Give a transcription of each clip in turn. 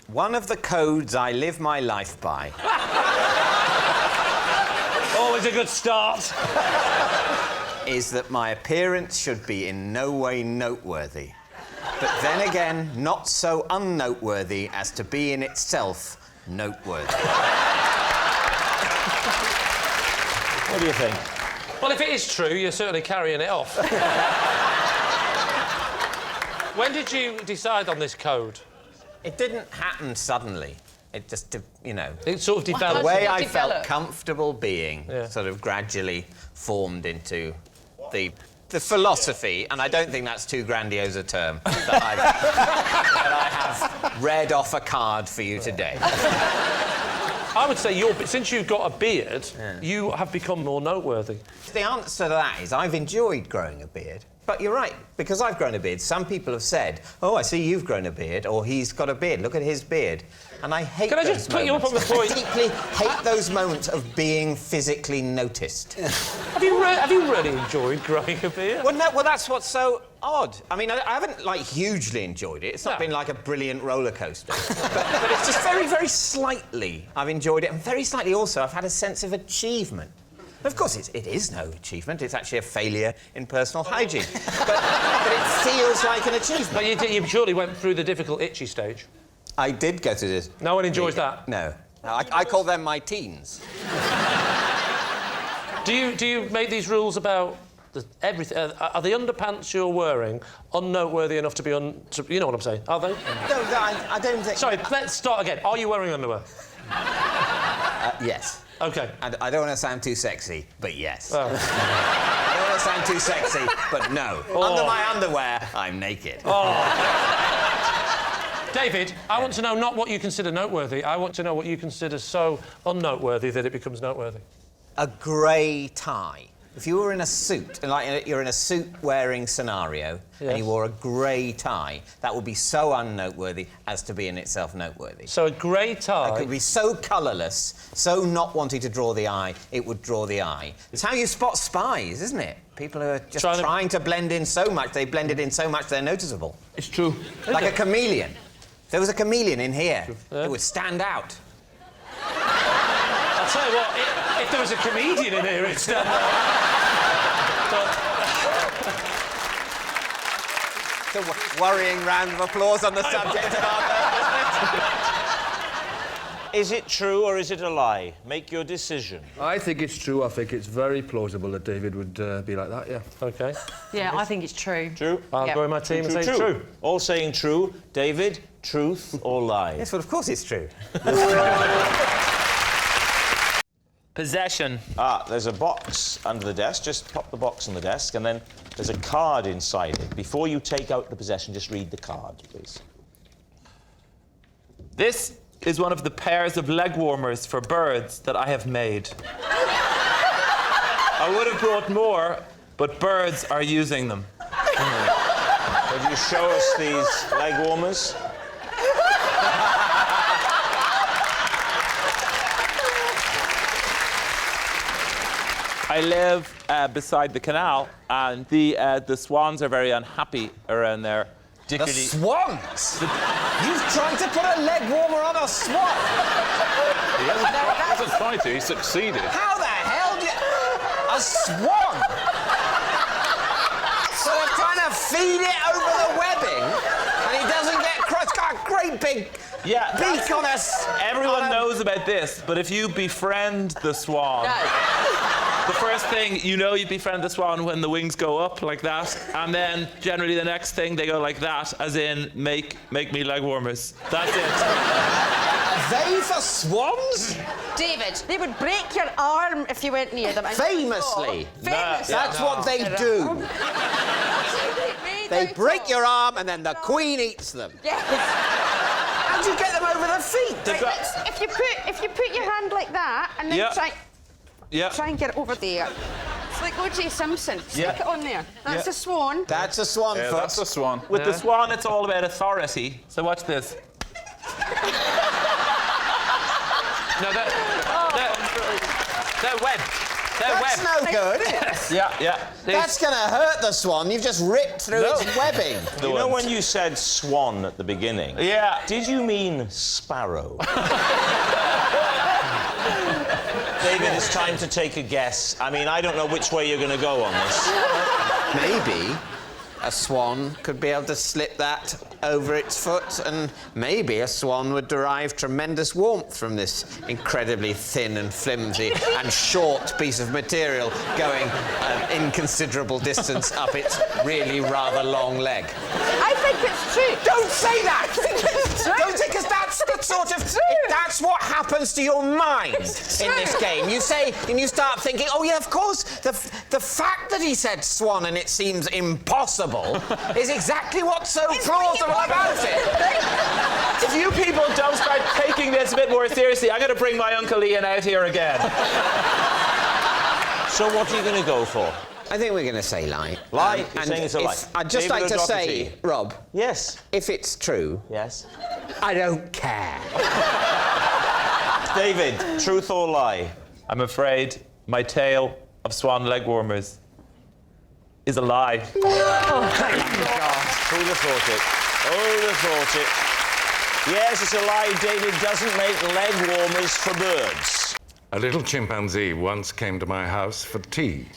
One of the codes I live my life by. Always a good start. Is that my appearance should be in no way noteworthy. But then again, not so unnoteworthy as to be in itself noteworthy. What do you think? Well, if it is true, you're certainly carrying it off. When did you decide on this code? It didn't happen suddenly. It just, you know... It sort of developed. The way I felt comfortable being sort of gradually formed into the philosophy, and I don't think that's too grandiose a term, that I have read off a card for you today. I would say since you've got a beard, you have become more noteworthy. The answer to that is I've enjoyed growing a beard. But you're right, because I've grown a beard, some people have said, oh, I see you've grown a beard, or he's got a beard, look at his beard. And I hate those moments. Can I just put you up on the point? I deeply hate those moments of being physically noticed. Have you really enjoyed growing a beard? Well, no, well, that's what's so odd. I mean, I haven't, like, hugely enjoyed it. It's not been like a brilliant roller coaster. but it's just very, very slightly I've enjoyed it. And very slightly also I've had a sense of achievement. Of course, it is no achievement. It's actually a failure in personal hygiene. but it feels like an achievement. But you surely went through the difficult itchy stage. I did go through this. No one enjoys that? No. I call them my teens. Do you make these rules about everything? Are the underpants you're wearing unnoteworthy enough to be you know what I'm saying? Are they? No, I don't think... Sorry, let's start again. Are you wearing underwear? Yes. OK. And I don't want to sound too sexy, but yes. Oh. I don't want to sound too sexy, but no. Under my underwear, I'm naked. Oh. David, I want to know not what you consider noteworthy. I want to know what you consider so unnoteworthy that it becomes noteworthy. A grey tie. If you were in a suit, and like you're in a suit-wearing scenario, and you wore a grey tie, that would be so unnoteworthy as to be in itself noteworthy. So a grey tie... It could be so colourless, so not wanting to draw the eye, it would draw the eye. It's how you spot spies, isn't it? People who are just trying to blend in so much, they blended in so much they're noticeable. It's true. Like a chameleon. If there was a chameleon in here, it would stand out. I'll tell you what, if there was a comedian in here, it'd stand out. It's a worrying round of applause on the subject of our... Is it true or is it a lie? Make your decision. I think it's true. I think it's very plausible that David would be like that, yeah. OK. Yeah, I think it's true. True? I'll go with my team and say it's true. All saying true. David, truth or lie? Yes, well, of course it's true. Possession. There's a box under the desk. Just pop the box on the desk, and then there's a card inside it. Before you take out the possession, just read the card, please. This is one of the pairs of leg warmers for birds that I have made. I would have brought more, but birds are using them. Could you show us these leg warmers? I live beside the canal, and the swans are very unhappy around there. The swans? You've tried to put a leg warmer on a swan? He hasn't tried to, he succeeded. How the hell do you... A swan? So I'm trying to feed it over the webbing, and he doesn't get crushed. It's got a great big beak on us. Everyone knows about this, but if you befriend the swan... The first thing, you befriend the swan when the wings go up like that, and then generally the next thing they go like that, as in make me leg warmers. That's it. Are they for swans? David, they would break your arm if you went near them. Famously. Famously. That's what they do. They break your arm and then the Queen eats them. Yes. How do you get them over their feet? If you put your hand like that and then try and get it over there. It's like O.J. Simpson. Stick it on there. That's a swan. That's a swan foot. That's a swan. With the swan, it's all about authority. So watch this. No, they're webbed. That's no good. Yeah. That's going to hurt the swan. You've just ripped through its webbing. You know when you said swan at the beginning? Yeah. Did you mean sparrow? David, it's time to take a guess. I mean, I don't know which way you're going to go on this. Maybe a swan could be able to slip that over its foot, and maybe a swan would derive tremendous warmth from this incredibly thin and flimsy and short piece of material going an inconsiderable distance up its really rather long leg. I think it's true. Don't say that! It's true. Don't say, because that's the sort of... That's what happens to your mind in this game. You say, and you start thinking, oh, yeah, of course, the fact that he said swan and it seems impossible is exactly what's so plausible about it. If you people don't start taking this a bit more seriously, I'm going to bring my Uncle Ian out here again. So what are you going to go for? I think we're going to say lie. Lie? You're saying it's a lie. I'd just David like to say, O'Doherty. Rob, Yes. if it's true, Yes. I don't care. David, truth or lie? I'm afraid my tale of swan leg warmers is a lie. Oh, thank God. Who'd have thought it? Who'd have thought it? Yes, it's a lie. David doesn't make leg warmers for birds. A little chimpanzee once came to my house for tea.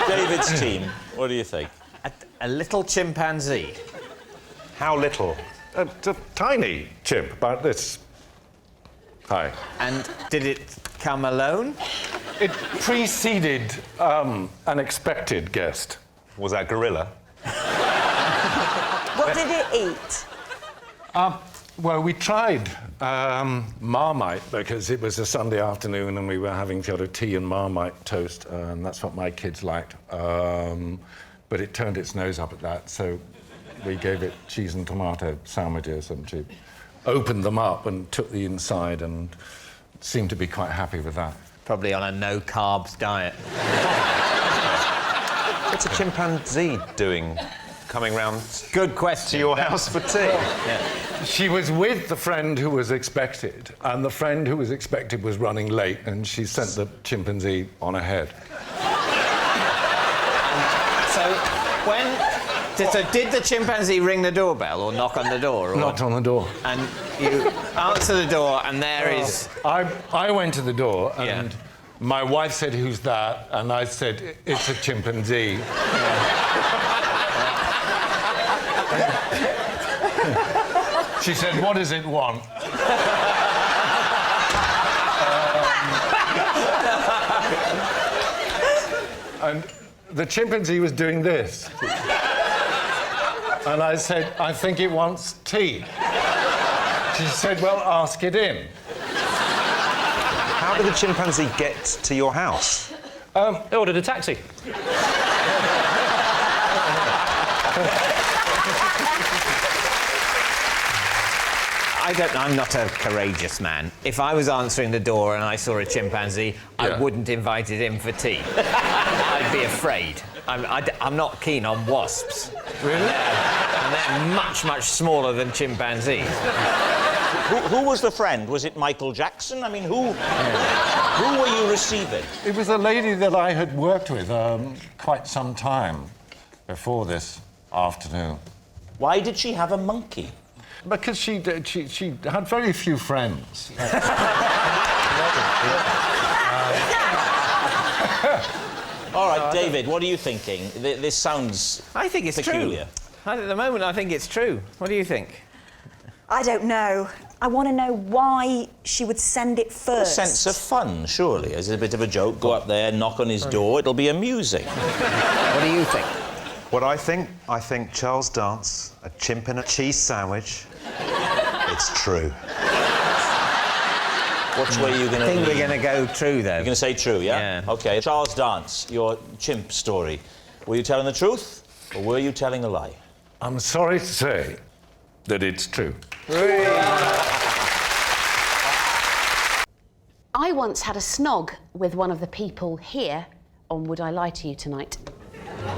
David's team, what do you think? A little chimpanzee. How little? A tiny chimp, about this high. And did it come alone? It preceded an expected guest. Was that gorilla? What did it eat? Well, we tried Marmite because it was a Sunday afternoon and we were having sort of tea and Marmite toast, and that's what my kids liked. But it turned its nose up at that, so we gave it cheese and tomato sandwiches, and she opened them up and took the inside and seemed to be quite happy with that. Probably on a no-carbs diet. What's a chimpanzee doing, coming round Good question. to your house for tea? She was with the friend who was expected, and the friend who was expected was running late, and she sent the chimpanzee on ahead. So did the chimpanzee ring the doorbell or knock on the door? Or... Knocked on the door. And you answer the door, and there is... I went to the door, and Yeah. my wife said, "Who's that?" And I said, "It's a chimpanzee." She said, "What does it want?" And the chimpanzee was doing this. And I said, "I think it wants tea." She said, "Well, ask it in." How did the chimpanzee get to your house? I ordered a taxi. I don't know, I'm not a courageous man. If I was answering the door and I saw a chimpanzee, I wouldn't invite it in for tea. I'd be afraid. I'm not keen on wasps. Really? And they're much, much smaller than chimpanzees. Who was the friend? Was it Michael Jackson? I mean, who were you receiving? It was a lady that I had worked with quite some time before this afternoon. Why did she have a monkey? Because she had very few friends. All right, David, what are you thinking? This sounds I think it's peculiar. true. At the moment, I think it's true. What do you think? I don't know. I want to know why she would send it first. A sense of fun, surely. As a bit of a joke, go up there, knock on his door, it'll be amusing. What do you think? What I think Charles Dance, a chimp in a cheese sandwich. It's true. Which way are you going to I think we're going to go true, though. You're going to say true, yeah? Yeah. OK. Charles Dance, your chimp story. Were you telling the truth, or were you telling a lie? I'm sorry to say that it's true. I once had a snog with one of the people here on Would I Lie to You Tonight?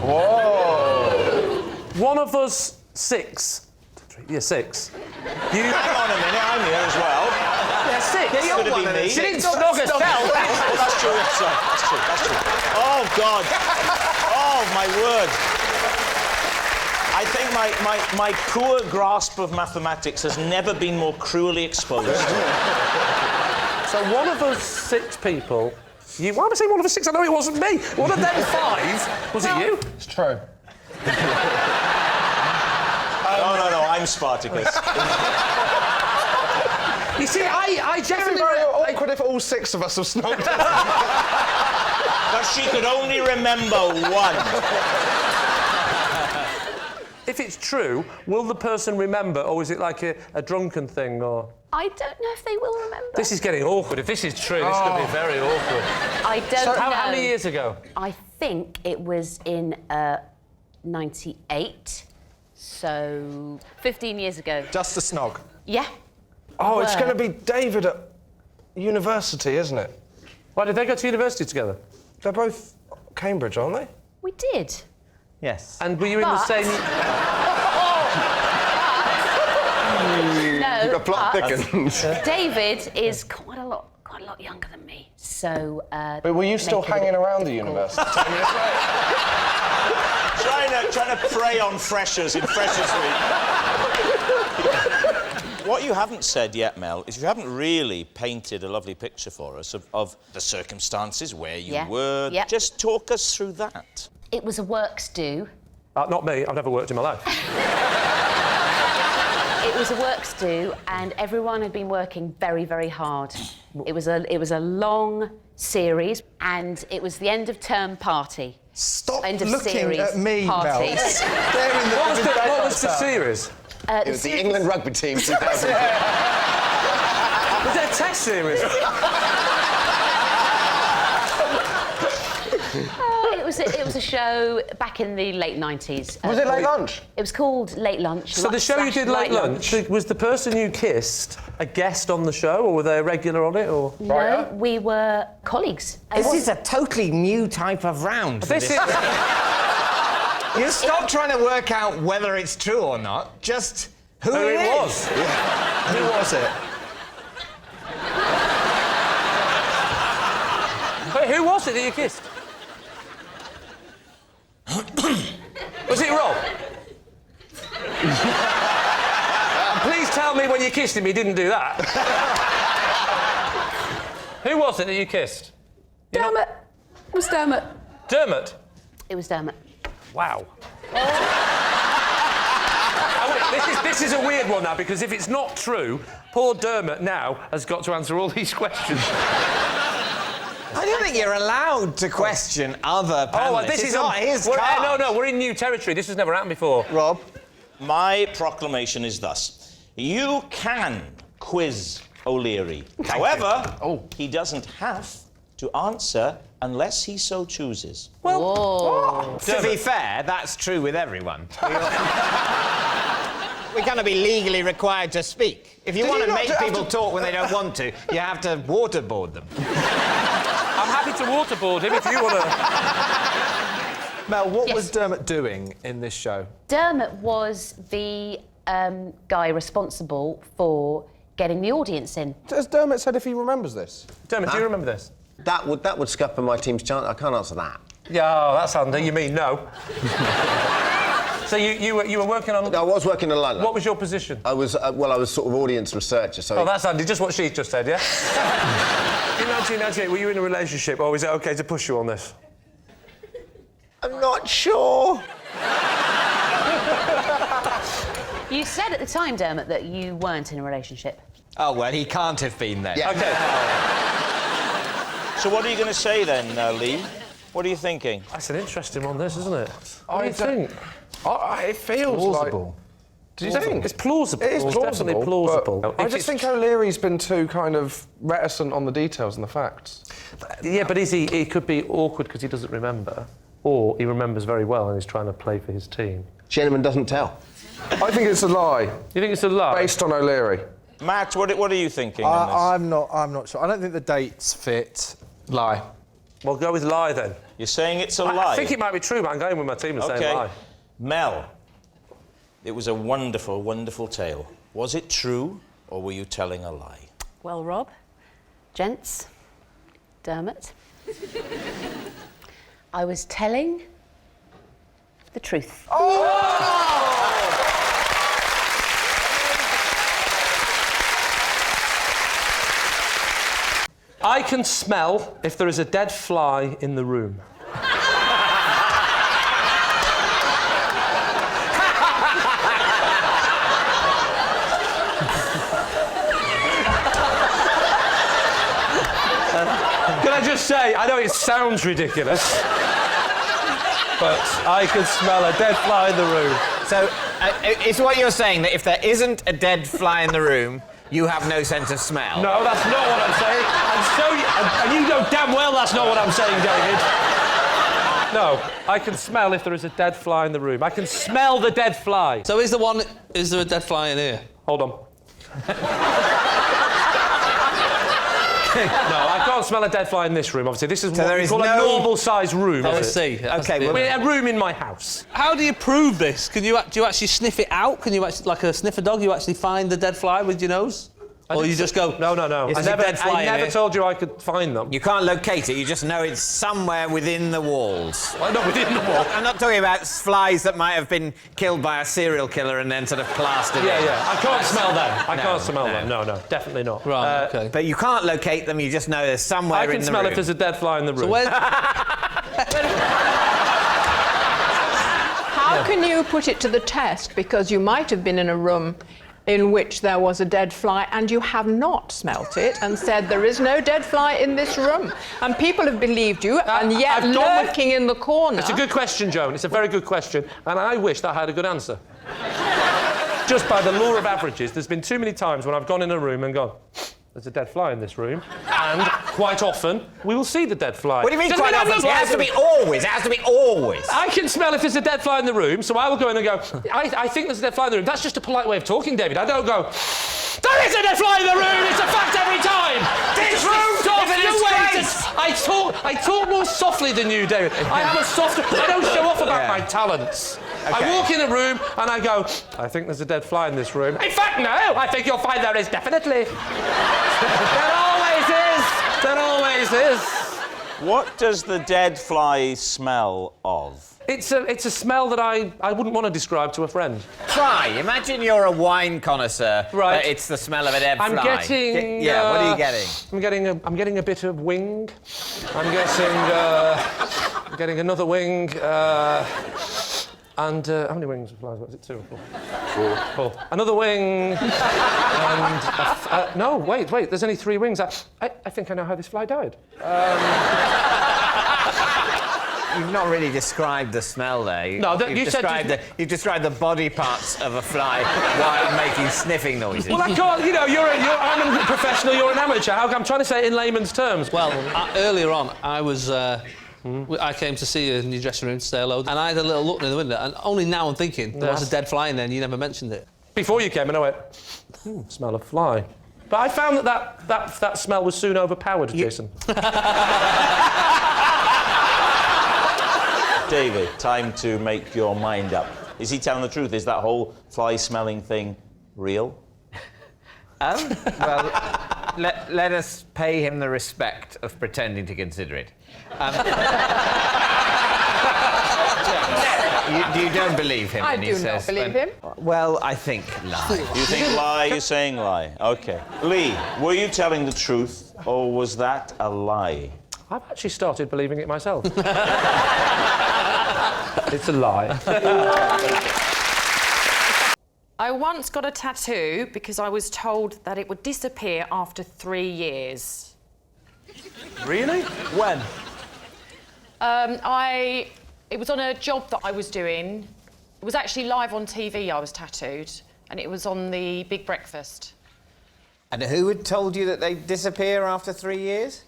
Whoa! One of us 6. 3, yeah, 6. Hang on a minute, I'm here as well. Yes, 6. Yeah, you're Could have one been of the me. She didn't six. snog herself. Oh, that's true. Sorry, that's true. Oh, God. Oh, my word. I think my poor grasp of mathematics has never been more cruelly exposed. So one of us 6 people... Why am I saying one of us 6? I know it wasn't me. One of them 5. Was it you? It's true. No, I'm Spartacus. You see, I definitely... Very awkward if all 6 of us have snogged. But she could only remember one. If it's true, will the person remember, or is it like a drunken thing, or...? I don't know if they will remember. This is getting awkward. If this is true, this could be very awkward. I don't know. How many years ago? I think it was in 98, so 15 years ago. Just a snog. Yeah. Oh, it's Were. going to be David at university, isn't it? Why, did they go to university together? They're both Cambridge, aren't they? We did. Yes. And were you in the But- same... No, The plot thickens. David is quite a lot younger than me, so... But were you still make it a hanging bit around the difficult. university? trying to prey on freshers in Freshers Week. What you haven't said yet, Mel, is you haven't really painted a lovely picture for us of the circumstances, where you were. Yeah. Just talk us through that. It was a works do. Not me. I've never worked in my life. It was a works do, and everyone had been working very, very hard. It was a long series, and it was the end of term party. Stop End of looking series at me, party. Mel. What was the series? It was the England rugby team 2000. Was it a test series? It was a show back in the late 90s. Was it Late Lunch? It was called Late Lunch. So the show you did, Late Lunch, was the person you kissed a guest on the show, or were they a regular on it, or...? No, we were colleagues. This is a totally new type of round. This is... You stop trying to work out whether it's true or not, just who it was. Who was it? Wait, who was it that you kissed? Was it Rob? Please tell me when you kissed him he didn't do that. Who was it that you kissed? Dermot. It was Dermot. Dermot? It was Dermot. Wow. This is a weird one now, because if it's not true, poor Dermot now has got to answer all these questions. I don't think you're allowed to question other panellists. Oh, well, this is not his card. No, we're in new territory. This has never happened before. Rob? My proclamation is thus. You can quiz O'Leary. However, he doesn't have to answer unless he so chooses. Well, to be fair, that's true with everyone. We're going to be legally required to speak. If you want to make people talk when they don't want to, you have to waterboard them. I'm happy to waterboard him if you want to... Mel, what was Dermot doing in this show? Dermot was the guy responsible for getting the audience in. Has Dermot said if he remembers this? Dermot, do you remember this? That would scupper my team's chance. I can't answer that. Yeah, oh, that's handy. You mean no? So you were working on... I was working on London. What was your position? I was I was sort of audience researcher. So Oh, that's handy. Just what she just said, yeah? In 1998, were you in a relationship, or is it OK to push you on this? I'm not sure. You said at the time, Dermot, that you weren't in a relationship. Oh, well, he can't have been then. Yeah. OK. So what are you going to say then, Lee? What are you thinking? That's an interesting one, this, isn't it? What do you think? It feels plausible. Do you think? It's plausible. It is plausible. Definitely plausible. But I just think O'Leary's been too kind of reticent on the details and the facts. Yeah, but he could be awkward because he doesn't remember, or he remembers very well and he's trying to play for his team. Gentleman doesn't tell. I think it's a lie. You think it's a lie? Based on O'Leary. Matt, what are you thinking on this? I'm not sure. I don't think the dates fit. Lie. Well, go with lie then. You're saying it's a lie? I think it might be true, but I'm going with my team and saying lie. Mel, it was a wonderful, wonderful tale. Was it true, or were you telling a lie? Well, Rob, gents, Dermot, I was telling the truth. I can smell if there is a dead fly in the room. Can I just say, I know it sounds ridiculous, but I can smell a dead fly in the room. So, is what you're saying that if there isn't a dead fly in the room, you have no sense of smell? No, that's not what I'm saying. And you know damn well that's not what I'm saying, David. No, I can smell if there is a dead fly in the room. I can smell the dead fly. So is there a dead fly in here? Hold on. No, I can't smell a dead fly in this room, obviously. This is what we call a normal-sized room. I see. Okay, well, a room in my house. How do you prove this? Do you actually sniff it out? Can you actually, like a sniffer dog, you actually find the dead fly with your nose? Or you just go... No. I never told you I could find them. You can't locate it, you just know it's somewhere within the walls. Well, not within the wall. I'm not talking about flies that might have been killed by a serial killer and then sort of plastered in. Yeah. I can't smell them. I can't smell them. No, definitely not. Right, OK. But you can't locate them, you just know there's somewhere in the room. I can smell if there's a dead fly in the room. So where... How can you put it to the test? Because you might have been in a room in which there was a dead fly and you have not smelt it and said there is no dead fly in this room. And people have believed you, and yet lurking in the corner... It's a good question, Joan. It's a very good question. And I wish that I had a good answer. Just by the law of averages, there's been too many times when I've gone in a room and gone, there's a dead fly in this room. And quite often, we will see the dead fly. What do you mean quite often? It has to be always. It has to be always. I can smell if there's a dead fly in the room, so I will go in and go, I think there's a dead fly in the room. That's just a polite way of talking, David. I don't go, there is a dead fly in the room! It's a fact every time! This room is a disgrace! I talk more softly than you, David. I have a softer... I don't show off about my talents. Okay. I walk in a room and I go, I think there's a dead fly in this room. In fact, no! I think you'll find there is, definitely. There always is. What does the dead fly smell of? It's a smell that I wouldn't want to describe to a friend. Try. Imagine you're a wine connoisseur. Right. But it's the smell of a dead fly. I'm getting... Yeah, what are you getting? I'm getting a bit of wing. I'm getting another wing. And how many wings of flies? What is it? 2 or 4? 4. Another wing. And no, wait. There's only 3 wings. I think I know how this fly died. You've not really described the smell there. No, you've described the body parts of a fly while making sniffing noises. Well, I can't. You know, I'm a professional. You're an amateur. I'm trying to say it in layman's terms. Well, earlier on, I was. I came to see you in your dressing room to say hello, and I had a little look in the window, and only now I'm thinking there was a dead fly in there, and you never mentioned it. Before you came, and I went, smell of fly. But I found that smell was soon overpowered, Jason. David, time to make your mind up. Is he telling the truth? Is that whole fly-smelling thing real? Well, let us pay him the respect of pretending to consider it. You don't believe him when he says... I do not believe him. Well, I think lie. You think lie, you're saying lie. OK. Lee, were you telling the truth, or was that a lie? I've actually started believing it myself. It's a lie. I once got a tattoo because I was told that it would disappear after 3 years. Really? When? It was on a job that I was doing. It was actually live on TV I was tattooed, and it was on the Big Breakfast. And who had told you that they disappear after 3 years?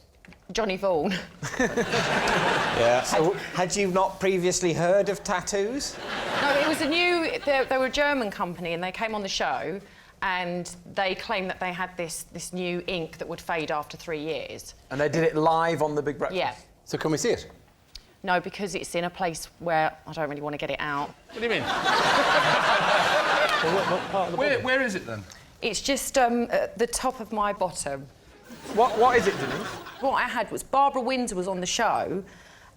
Johnny Vaughan. Yeah. So, had you not previously heard of tattoos? No, it was a new... They were a German company, and they came on the show, and they claimed that they had this new ink that would fade after 3 years. And they did it live on the Big Breakfast? Yeah. So can we see it? No, because it's in a place where I don't really want to get it out. What do you mean? What part of the body? Where is it, then? It's just at the top of my bottom. What is it, Denise? What I had was Barbara Windsor was on the show,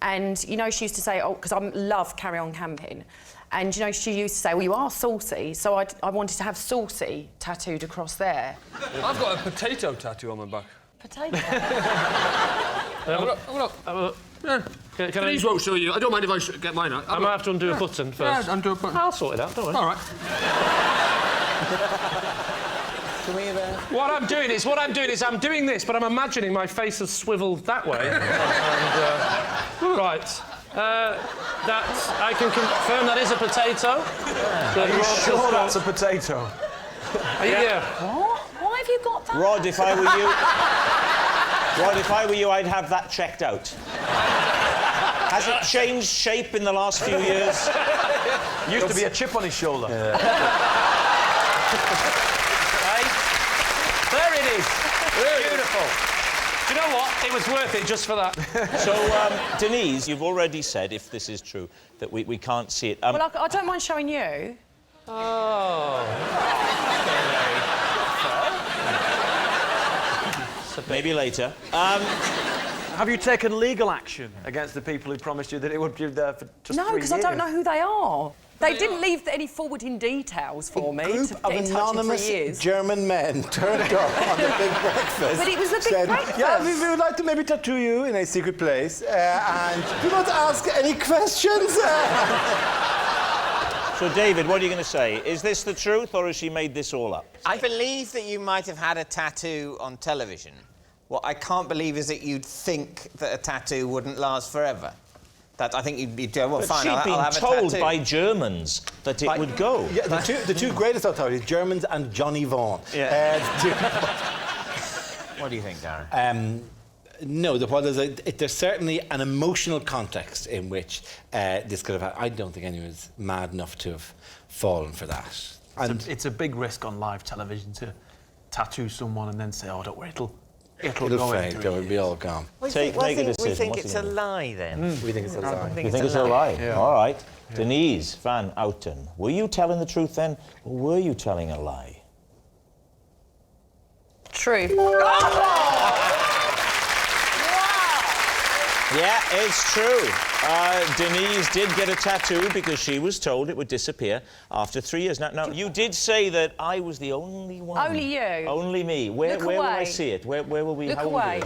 and you know she used to say, "Oh, because I love Carry On Camping," and you know she used to say, "Well, you are saucy," so I wanted to have saucy tattooed across there. I've got a potato tattoo on my back. Potato. Please won't show you. I don't mind if I get mine out. I might have to undo a button first. Yeah, undo a button. I'll sort it out, don't worry. All right. What I'm doing is I'm doing this, but I'm imagining my face has swiveled that way. Right. That I can confirm that is a potato. Are you sure that's a potato? Yeah. What? Why have you got that? Rod, if I were you, I'd have that checked out. Has it changed shape in the last few years? Used to be a chip on his shoulder. There it is. Beautiful. Do you know what? It was worth it just for that. So, Denise, you've already said, if this is true, that we can't see it. Well, I don't mind showing you. Oh. Maybe later. Have you taken legal action against the people who promised you that it would be there for just 3 years? No, because I don't know who they are. They didn't leave any forwarding details for me to get in touch in 3 years. German men turned up on the big breakfast. But it was the big breakfast. Yeah, we would like to maybe tattoo you in a secret place. And do you want to ask any questions? So, David, what are you going to say? Is this the truth, or has she made this all up? I believe that you might have had a tattoo on television. What I can't believe is that you'd think that a tattoo wouldn't last forever. That I think you'd go, well, But fine, she'd I'll have a been told tattoo. by Germans that it would go. Yeah, the two greatest authorities, Germans and Johnny Vaughan. Yeah. What do you think, Darren? No, there's certainly an emotional context in which this could have happened. I don't think anyone's mad enough to have fallen for that. It's a big risk on live television to tattoo someone and then say, "Oh, don't worry, it'll go fade, in 3 it'll be all gone. Make a decision. We think What's it's it a gonna be? lie, then. We think it's a lie. You think it's a lie? Yeah. All right. Yeah. Denise Van Outen, were you telling the truth then, or were you telling a lie? True. Yeah, it's true. Denise did get a tattoo because she was told it would disappear after 3 years. Now, you did say that I was the only one. Only you. Only me. Where will I see it? Where will we? Look how away.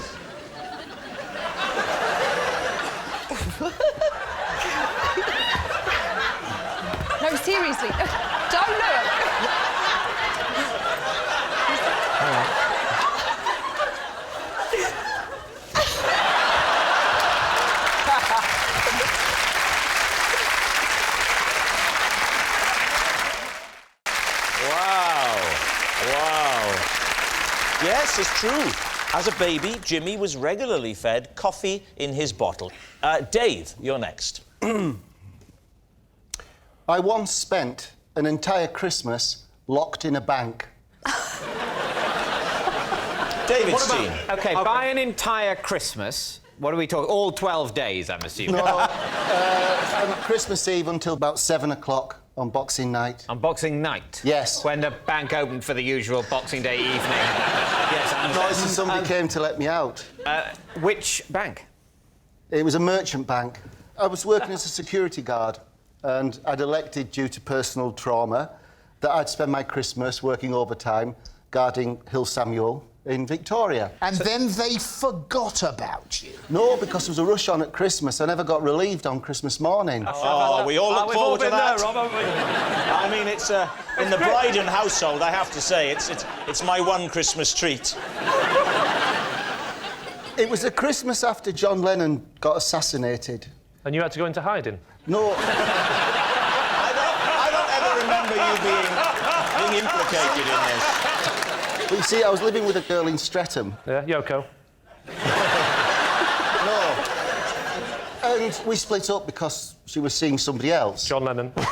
will we do No, seriously. Don't look. Yes, it's true. As a baby, Jimmy was regularly fed coffee in his bottle. Dave, you're next. I once spent an entire Christmas locked in a bank. David Steen. OK, by an entire Christmas, what are we talking? All 12 days, I'm assuming. No, from Christmas Eve until about 7 o'clock on Boxing Night. On Boxing Night? Yes. When the bank opened for the usual Boxing Day evening. Yes, No, somebody came to let me out. Which bank? It was a merchant bank. I was working as a security guard, and I'd elected, due to personal trauma, that I'd spend my Christmas working overtime guarding Hill Samuel in Victoria. And then they forgot about you. No, because there was a rush on at Christmas. I never got relieved on Christmas morning. Oh, we all look forward to that. There, Rob, haven't we? I mean, it's in the Bryden household, I have to say, it's my one Christmas treat. It was the Christmas after John Lennon got assassinated. And you had to go into hiding? No. I don't ever remember you being implicated in this. But you see, I was living with a girl in Streatham. Yeah, Yoko. No. And we split up because she was seeing somebody else. John Lennon. So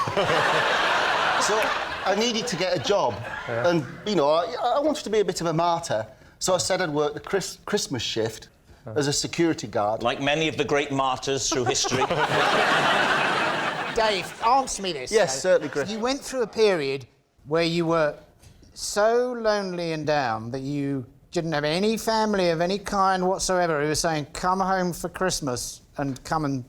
I needed to get a job. Yeah. And, you know, I wanted to be a bit of a martyr. So I said I'd work the Christmas shift as a security guard. Like many of the great martyrs through history. Dave, answer me this. Yes, certainly, Chris. You went through a period where you were so lonely and down that you didn't have any family of any kind whatsoever who were saying, come home for Christmas and come and,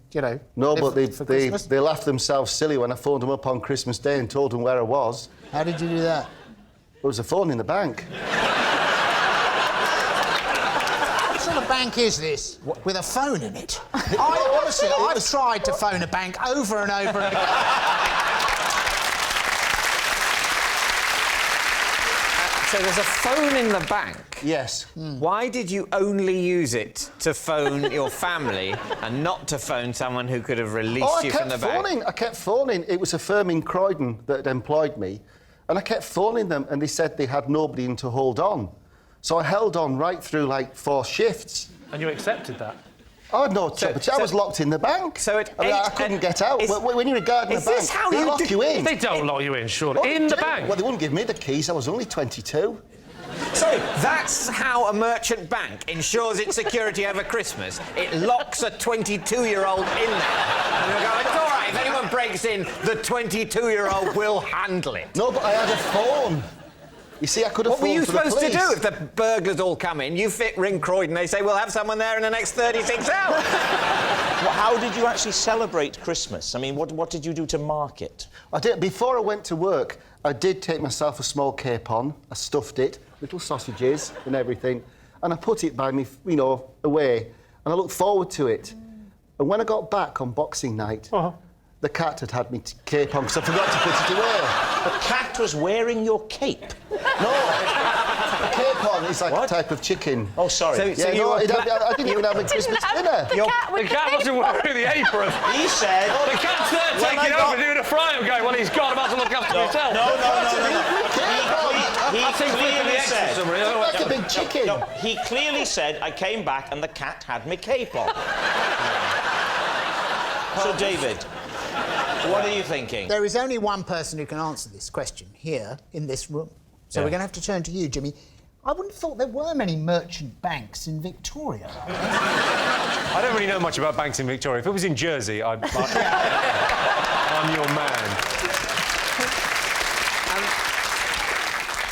No, live but for Christmas? they laughed themselves silly when I phoned them up on Christmas Day and told them where I was. How did you do that? There was a phone in the bank. What sort of bank is this with a phone in it? Honestly, I've tried to phone a bank over and over and again. So there's a phone in the bank? Yes. Why did you only use it to phone your family and not to phone someone who could have released you from the bank? I kept phoning. It was a firm in Croydon that had employed me. And I kept phoning them, and they said they had nobody in to hold on. So I held on right through, 4 shifts. And you accepted that? I had no choice. I was locked in the bank. So I couldn't get out. When you're guarding a bank, they lock you in. They don't lock you in, surely. In the bank? Well, they wouldn't give me the keys. I was only 22. So that's how a merchant bank ensures its security over Christmas. It locks a 22-year-old in there. And they go, it's all right, if anyone breaks in, the 22-year-old will handle it. No, but I had a phone. You see, I could have What were you phoned for the supposed to police. do if the burglars all come in? You ring Croydon, they say, we'll have someone there in the next 36 hours. Well, how did you actually celebrate Christmas? I mean, what did you do to mark it? I did. Before I went to work, I did take myself a small capon. I stuffed it, little sausages and everything, and I put it by me, away. And I looked forward to it. And when I got back on Boxing Night, the cat had me cape on because I forgot to put it away. The cat was wearing your cape? No, a capon is like a type of chicken. Oh, sorry. I didn't even have a Christmas dinner. The cat wasn't wearing the apron. He said... The cat's there taking over, doing a fry and going, well, he's gone, I'm about to look after himself. No. He clearly said... Like a big chicken. No, he clearly said, I came back and the cat had me cape on. So, David, what are you thinking? There is only one person who can answer this question here in this room. So we're going to have to turn to you, Jimmy. I wouldn't have thought there were many merchant banks in Victoria. I don't really know much about banks in Victoria. If it was in Jersey, I'm your man.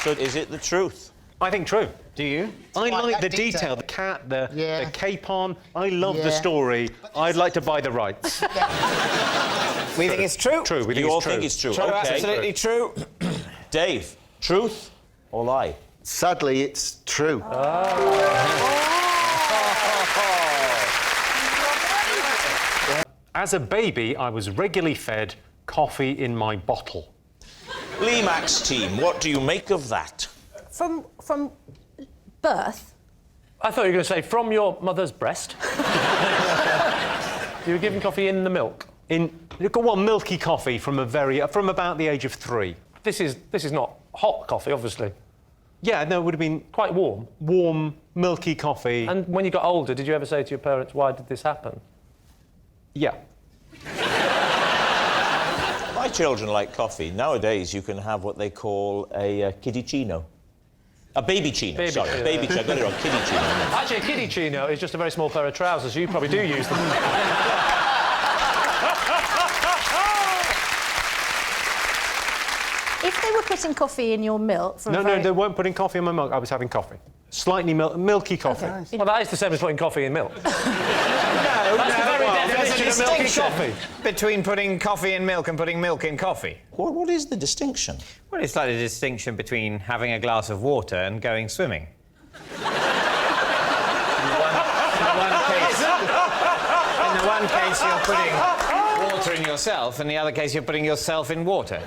So is it the truth? I think true. Do you? I like the detail, the cat, the capon. I love the story. I'd like to buy the rights. We think it's true? True, we think You it's all true. think it's true? True, Okay. absolutely true. Dave, truth or lie? Sadly, it's true. As a baby, I was regularly fed coffee in my bottle. Lee Mack's team, what do you make of that? From birth? I thought you were going to say from your mother's breast. You were given coffee in the milk. Milky coffee from about the age of 3. This is not hot coffee, obviously. Yeah, no, it would have been quite warm. Warm, milky coffee. And when you got older, did you ever say to your parents, why did this happen? Yeah. My children like coffee. Nowadays, you can have what they call a kiddie-chino. A baby chino, Baby sorry. chino. Baby chino, I got it wrong, kiddie chino. Actually, a kiddie chino is just a very small pair of trousers. You probably do use them. If they were putting coffee in your milk... No, they weren't putting coffee in my milk. I was having coffee. Slightly milky coffee. Okay. Well, that is the same as putting coffee in milk. That's the very definition of milky coffee. Between putting coffee in milk and putting milk in coffee. What is the distinction? Well, it's like the distinction between having a glass of water and going swimming. In the one case, you're putting water in yourself, and in the other case, you're putting yourself in water.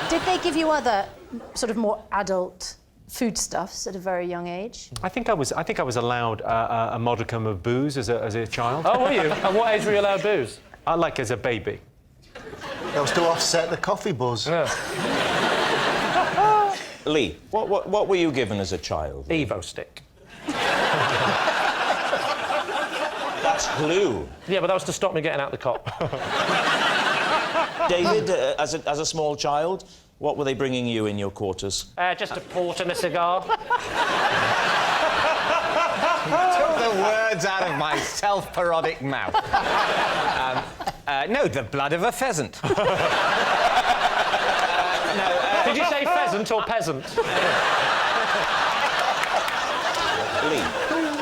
Did they give you other sort of more adult foodstuffs at a very young age? I think I was allowed a modicum of booze as a child. Oh, were you? At what age were you allowed booze? Like as a baby. That was to offset the coffee buzz. Yeah. Lee, what were you given as a child? Evo stick. That's glue. Yeah, but that was to stop me getting out the cop. David, as a small child, what were they bringing you in your quarters? Just a port and a cigar. You took the words out of my self-parodic mouth. No, the blood of a pheasant. Did you say pheasant or peasant? Lee,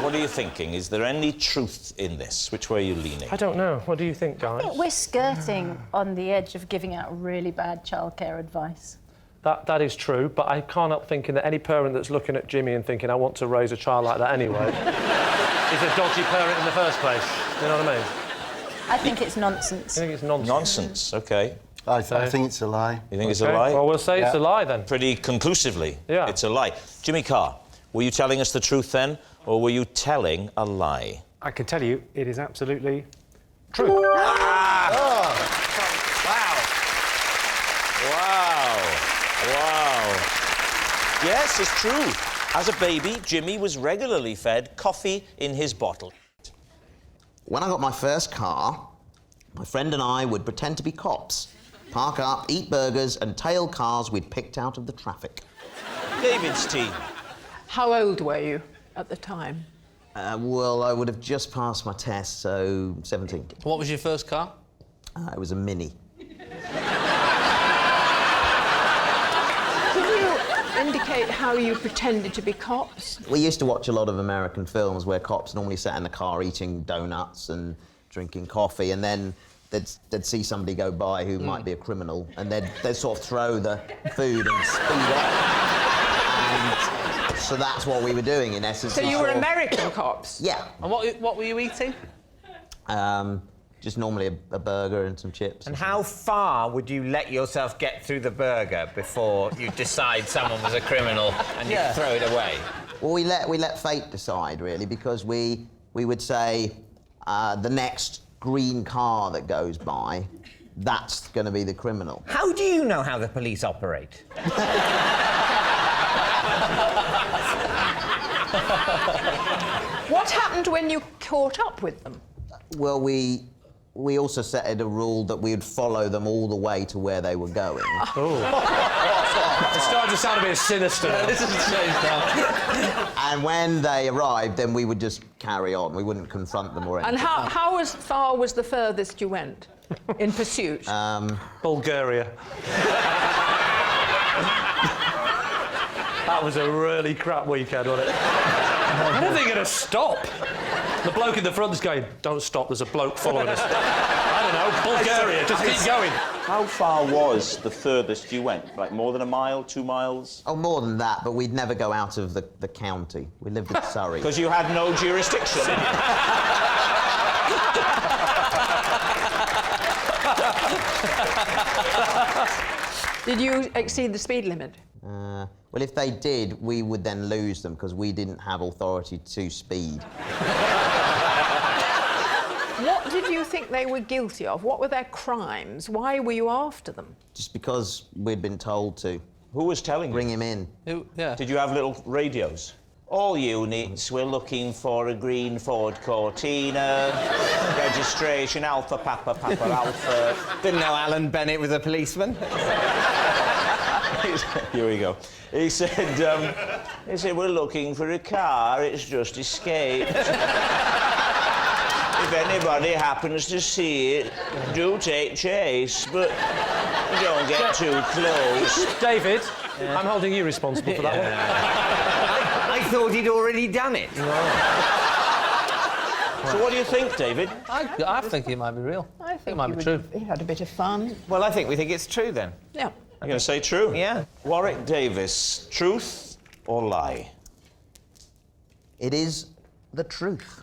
what are you thinking? Is there any truth in this? Which way are you leaning? I don't know. What do you think, guys? I think we're skirting on the edge of giving out really bad childcare advice. That is true, but I can't help thinking that any parent that's looking at Jimmy and thinking, I want to raise a child like that anyway, is a dodgy parent in the first place. You know what I mean? I think it's nonsense. I think it's nonsense. Nonsense, OK. I think it's a lie. You think it's a lie? Well, we'll say it's a lie, then. Pretty conclusively, yeah. It's a lie. Jimmy Carr, were you telling us the truth then, or were you telling a lie? I can tell you, it is absolutely true. Ah! Oh. Wow. Yes, it's true. As a baby, Jimmy was regularly fed coffee in his bottle. When I got my first car, my friend and I would pretend to be cops, park up, eat burgers and tail cars we'd picked out of the traffic. David's team. How old were you at the time? Well, I would have just passed my test, so 17. What was your first car? It was a Mini. Can you indicate how you pretended to be cops? We used to watch a lot of American films where cops normally sat in the car eating donuts and drinking coffee, and then they'd see somebody go by who might be a criminal, and they'd sort of throw the food and speed up. And so that's what we were doing, in essence. So you were American cops? Yeah. And what were you eating? Just normally a burger and some chips. And how far would you let yourself get through the burger before you decide someone was a criminal and you throw it away? Well, we let fate decide, really, because we would say the next green car that goes by, that's going to be the criminal. How do you know how the police operate? What happened when you caught up with them? Well, we also set a rule that we would follow them all the way to where they were going. Oh. It's starting to sound a bit sinister. This has changed now. And when they arrived, then we would just carry on. We wouldn't confront them or anything. And how far was the furthest you went in pursuit? Bulgaria. That was a really crap weekend, wasn't it? When are they going to stop? The bloke in the front is going, don't stop, there's a bloke following us. I don't know, Bulgaria, just keep going. How far was the furthest you went? Like more than a mile, 2 miles? Oh, more than that, but we'd never go out of the county. We lived in Surrey. Because you had no jurisdiction. Did you exceed the speed limit? Well, if they did, we would then lose them because we didn't have authority to speed. What did you think they were guilty of? What were their crimes? Why were you after them? Just because we'd been told to. Who was telling you? Bring him in. Did you have little radios? All units, we're looking for a green Ford Cortina. Registration Alpha Papa Papa Alpha. Didn't know Alan Bennett was a policeman. Here we go. He said, we're looking for a car, it's just escaped. If anybody happens to see it, do take chase, but don't get too close. David, I'm holding you responsible for that one. I thought he'd already done it. So what do you think, David? I think it might be real. I think it might be true. He had a bit of fun. Well, I think we think it's true then. Yeah. You're going to say true? Yeah. Warwick Davis, truth or lie? It is the truth.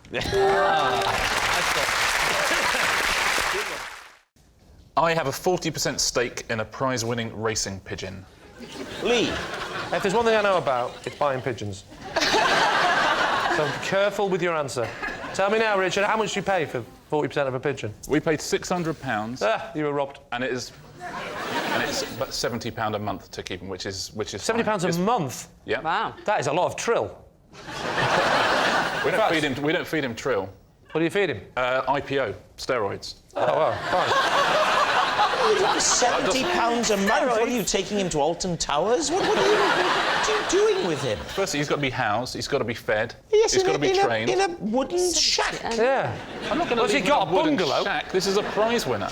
I have a 40% stake in a prize-winning racing pigeon. Lee. If there's one thing I know about, it's buying pigeons. So be careful with your answer. Tell me now, Richard, how much do you pay for 40% of a pigeon? We paid £600. You were robbed. And it's about £70 a month to keep them, which is £70 a month? Yeah. Wow. That is a lot of trill. We don't feed him trill. What do you feed him? IPO, steroids. Oh, well, fine. £70 a month? What are you, taking him to Alton Towers? What are you doing with him? Firstly, he's got to be housed, he's got to be fed, Yes, he's got to be trained. In a wooden shack. Yeah. I'm not going to What's he leave got, him a in wooden bungalow? Shack. This is a prize winner.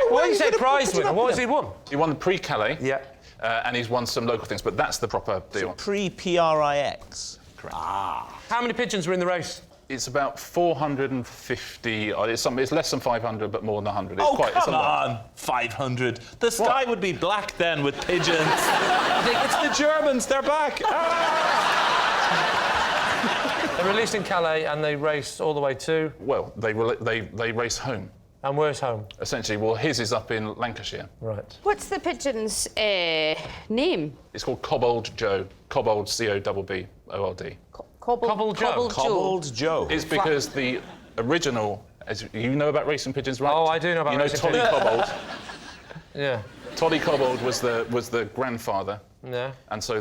What did you say prize winner? What has he won? He won the Prix Calais. Yeah. and he's won some local things, but that's the proper deal. Pre-PRIX. Correct. How many pigeons were in the race? It's about 450. It's less than 500, but more than 100. It's Come on, 500. The sky would be black then with pigeons. It's the Germans, they're back. They're released in Calais and they race all the way to... Well, they race home. And where's home? Essentially, well, his is up in Lancashire. Right. What's the pigeon's name? It's called Cobbold Joe. Cobbold, C-O-B-B-O-L-D. Cobbled Joe. Cobbled Joe. It's because the original, as you know about racing pigeons, right? Oh, I do know about racing Toddy pigeons. Cobbold. Yeah. Toddy Cobbold was the grandfather. Yeah. And so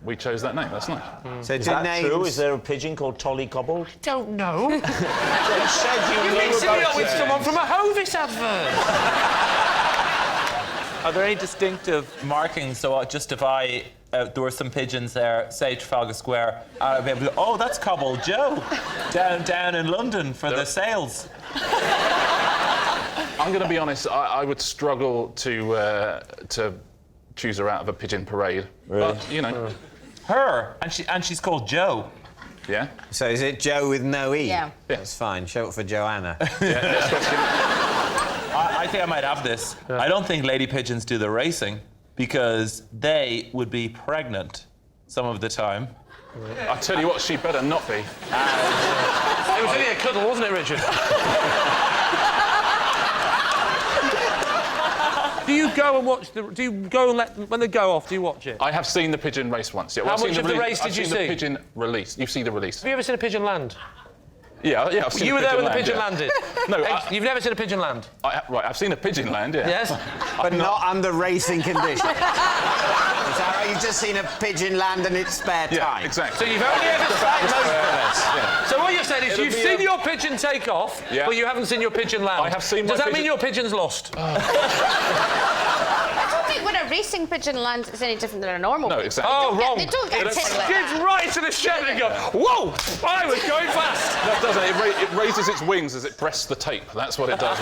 we chose that name. That's nice. So is that true? Is there a pigeon called Tolly Cobbold? Don't know. You said You're mixing me up with someone from a Hovis advert. Are there any distinctive markings? So just if there were some pigeons there, say Trafalgar Square, I'd be able to go, oh, that's Cobbold Joe, down in London for the sales. I'm going to be honest. I would struggle to choose her out of a pigeon parade. Really? But her, and she's called Joe. Yeah. So is it Joe with no E? Yeah. That's fine. Show it for Joanna. Yeah. Next question. I think I might have this. Yeah. I don't think lady pigeons do the racing because they would be pregnant some of the time. I tell you what, she better not be. It was only a cuddle, wasn't it, Richard? Do you go and watch do you go and when they go off, do you watch it? I have seen the pigeon race once. Yeah. How much of the race did you see? I've seen the pigeon release. You see the release. Have you ever seen a pigeon land? Yeah, I've seen You were there when the pigeon yeah. landed? No. You've never seen a pigeon land? Right, I've seen a pigeon land, yeah. Yes? But not under racing conditions. Is that right? You've just seen a pigeon land in its spare time? Yeah, exactly. So you've only ever seen Yeah. So what you're saying is you've seen your pigeon take off, Yeah. but you haven't seen your pigeon land. I have seen my Does that pigeon- mean your pigeon's lost? I don't think when a racing pigeon lands, it's any different than a normal No, pigeon. exactly. Oh, wrong. They don't get ticked like Skids that. right into the shed and go, whoa! I was going fast. That doesn't. It raises its wings as it presses the tape. That's what it does.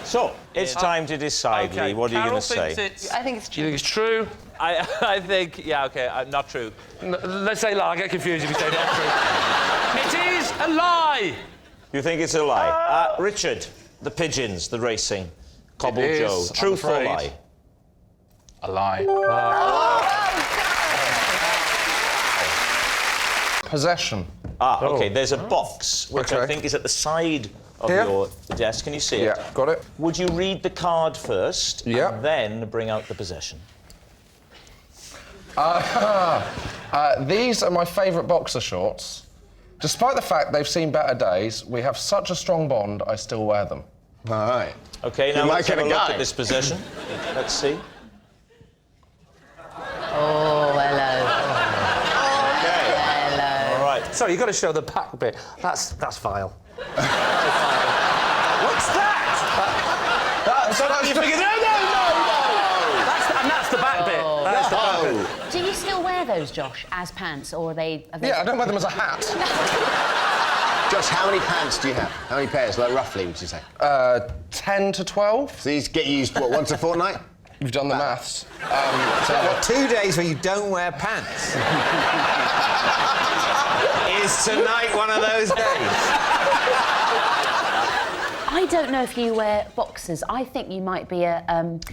So it's time to decide, Lee. What are you going to say? I think it's Do you think it's true? I think, yeah, OK, not true. Let's say lie. I get confused if you say not true. It is a lie. You think it's a lie? Richard, the pigeons, the racing, Cobbled It Joe. is, I'm Truth or afraid. lie? A lie. Possession. OK, there's a box, which I Okay. think is at the side of Here? your desk. Can you see it? Yeah, got it. Would you read the card first Yeah. and then bring out the possession? These are my favourite boxer shorts. Despite the fact they've seen better days, we have such a strong bond, I still wear them. All right. OK, now let's have a look at this possession. Let's see. Oh, hello. All right. Sorry, you've got to show the back bit. That's vile. What's that? You figured no. That's the back bit. That's the back bit. Do you still wear those, Josh, as pants, or are they... Yeah, I don't wear them as a hat. Josh, how many pants do you have? How many pairs, like roughly, would you say? 10 to 12. So these get used, what, once a fortnight? You've done the maths. So what, 2 days where you don't wear pants? Is tonight one of those days? I don't know if you wear boxers. I think you might be a...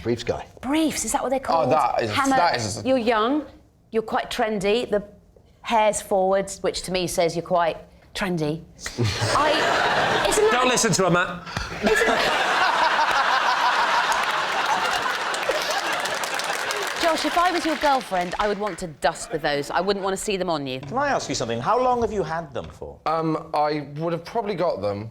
Briefs guy. Briefs, is that what they're called? that is- Hammer. that is- You're young, you're quite trendy, the hair's forwards, which to me says you're quite trendy. Isn't that... Don't listen to her, Matt. Josh, if I was your girlfriend, I would want to dust with those. I wouldn't want to see them on you. Can I ask you something? How long have you had them for? I would have probably got them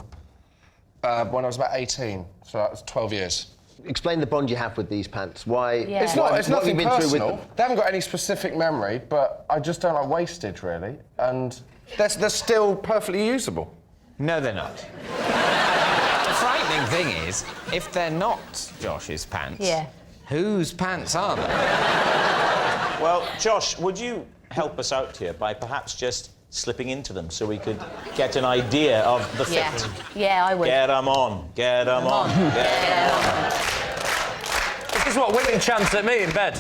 when I was about 18, so that was 12 years. Explain the bond you have with these pants. Why? Yeah. It's what nothing have you been through with personal. them? They haven't got any specific memory, but I just don't like wastage, really. And they're still perfectly usable. No, they're not. The frightening thing is, if they're not Josh's pants, Yeah. whose pants are they? Well, Josh, would you help us out here by perhaps just slipping into them so we could get an idea of the fit? Yeah, I would. Get them on, get them on, get them on. is what women chant at me in bed.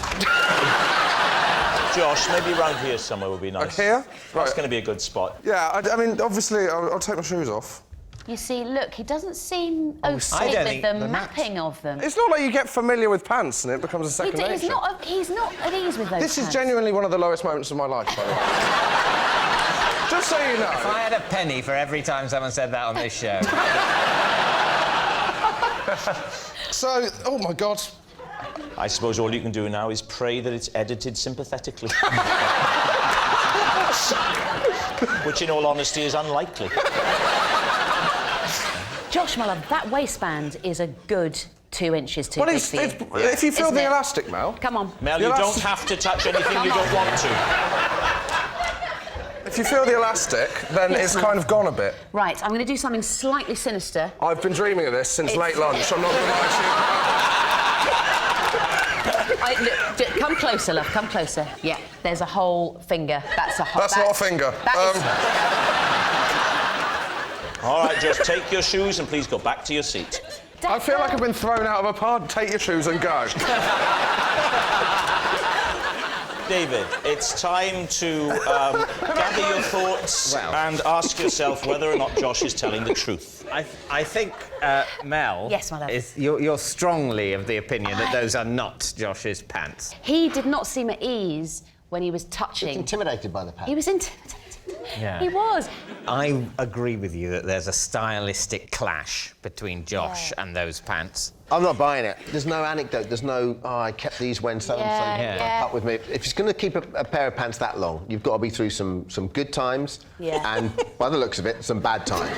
Josh, maybe round here somewhere would be nice. Here? That's going to be a good spot. Yeah, I mean, obviously, I'll take my shoes off. You see, look, he doesn't seem I okay don't with think the the mapping of them. It's not like you get familiar with pants and it becomes a second nature. He's not at ease with those This is pants. genuinely one of the lowest moments of my life, by the way. Just so you know. If I had a penny for every time someone said that on this show. So, oh my God. I suppose all you can do now is pray that it's edited sympathetically. Which, in all honesty, is unlikely. Josh, my love, that waistband is a good 2 inches too Well, big it's, for you. if you feel Isn't the it? elastic, Mel. Come on. Mel, you don't have to touch anything Come you don't on. want to. If you feel the elastic, then Yes, it's ma'am. kind of gone a bit. Right, I'm going to do something slightly sinister. I've been dreaming of this since late lunch. I'm not going to lie to you. Come closer, love, come closer. Yeah, there's a whole finger. That's a whole... That's not a finger. All right, just take your shoes and please go back to your seat. I feel like I've been thrown out of a pod. Take your shoes and go. David, it's time to gather your thoughts and ask yourself whether or not Josh is telling the truth. I think, Mel... Yes, my love. You're strongly of the opinion that those are not Josh's pants. He did not seem at ease when he was touching... He was intimidated by the pants. He was intimidated. Yeah. He was. I agree with you that there's a stylistic clash between Josh and those pants. I'm not buying it. There's no anecdote. There's no, oh, I kept these when so-and-so broke up with me. If you're going to keep a pair of pants that long, you've got to be through some good times and, by the looks of it, some bad times.